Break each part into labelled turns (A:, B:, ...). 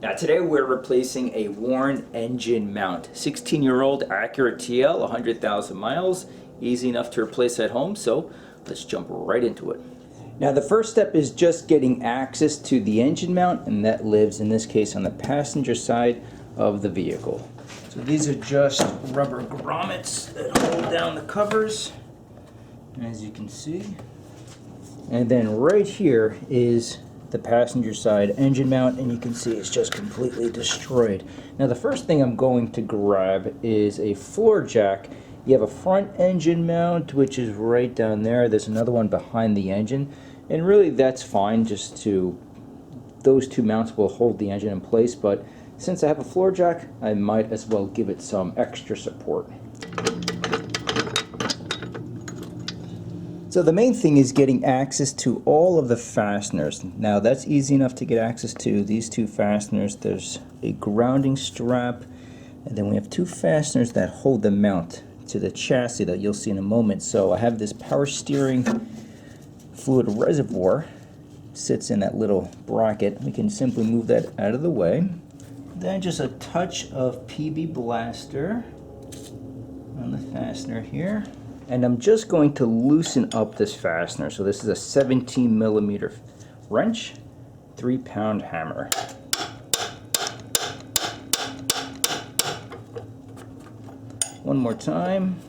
A: Now today we're replacing a worn engine mount. 16-year-old Acura TL, 100,000 miles. Easy enough to replace at home, so let's jump right into it. Now the first step is just getting access to the engine mount, and that lives in this case on the passenger side of the vehicle. So these are just rubber grommets that hold down the covers, as you can see. And then right here is the passenger side engine mount, and you can see it's just completely destroyed. Now the first thing I'm going to grab is a floor jack. You have a front engine mount, which is right down there. There's another one behind the engine, and really that's fine. Those two mounts will hold the engine in place, but since I have a floor jack, I might as well give it some extra support. So the main thing is getting access to all of the fasteners. Now that's easy enough to get access to. These two fasteners, there's a grounding strap, and then we have two fasteners that hold the mount to the chassis that you'll see in a moment. So I have this power steering fluid reservoir, sits in that little bracket. We can simply move that out of the way. Then just a touch of PB Blaster on the fastener here. And I'm just going to loosen up this fastener. So this is a 17mm wrench, 3-pound hammer. One more time.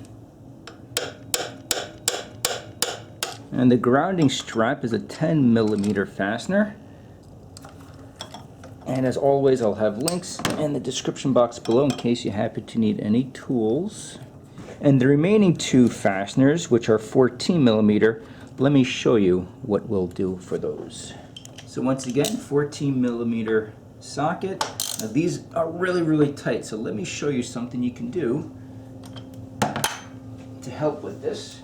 A: And the grounding strap is a 10mm fastener. And as always, I'll have links in the description box below in case you happen to need any tools. And the remaining two fasteners, which are 14mm, let me show you what we'll do for those. So once again, 14mm socket. Now these are really tight, so let me show you something you can do to help with this.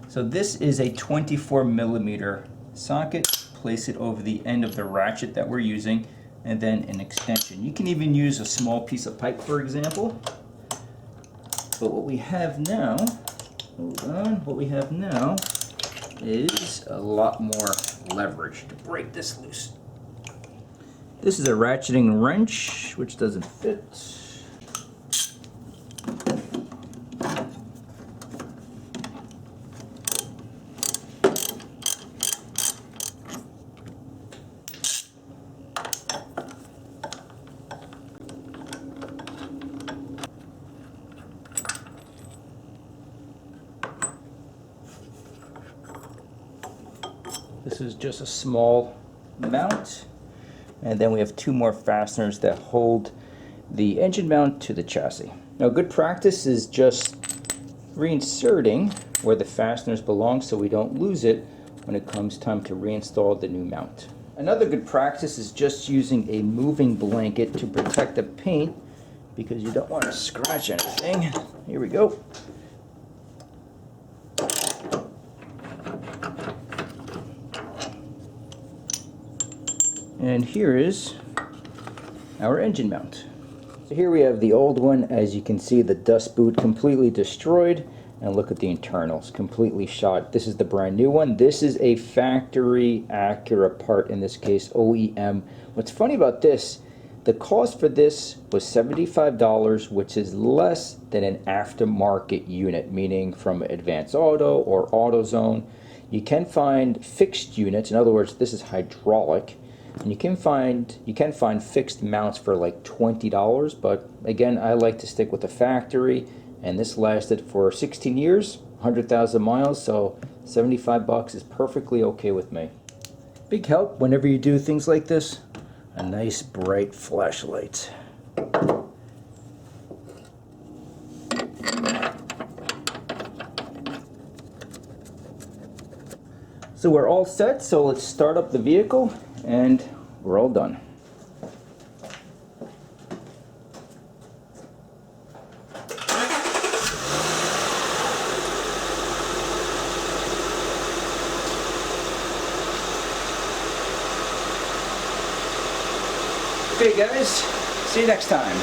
A: So this is a 24mm socket. Place it over the end of the ratchet that we're using, and then an extension. You can even use a small piece of pipe, for example. But what we have now, what we have now is a lot more leverage to break this loose. This is a ratcheting wrench, which doesn't fit. This is just a small mount, and then we have two more fasteners that hold the engine mount to the chassis. Now good practice is just reinserting where the fasteners belong so we don't lose it when it comes time to reinstall the new mount. Another good practice is just using a moving blanket to protect the paint because you don't want to scratch anything. Here we go. And here is our engine mount. So here we have the old one. As you can see, the dust boot completely destroyed, and look at the internals, completely shot. This is the brand new one. This is a factory Acura part, in this case OEM. What's funny about this, the cost for this was $75, which is less than an aftermarket unit, meaning from Advance Auto or AutoZone. You can find fixed units. In other words, this is hydraulic. And you can find fixed mounts for like $20, but again, I like to stick with the factory, and this lasted for 16 years, 100,000 miles, so 75 bucks is perfectly okay with me. Big help whenever you do things like this, a nice bright flashlight. So we're all set, so let's start up the vehicle. And we're all done. Okay guys, see you next time.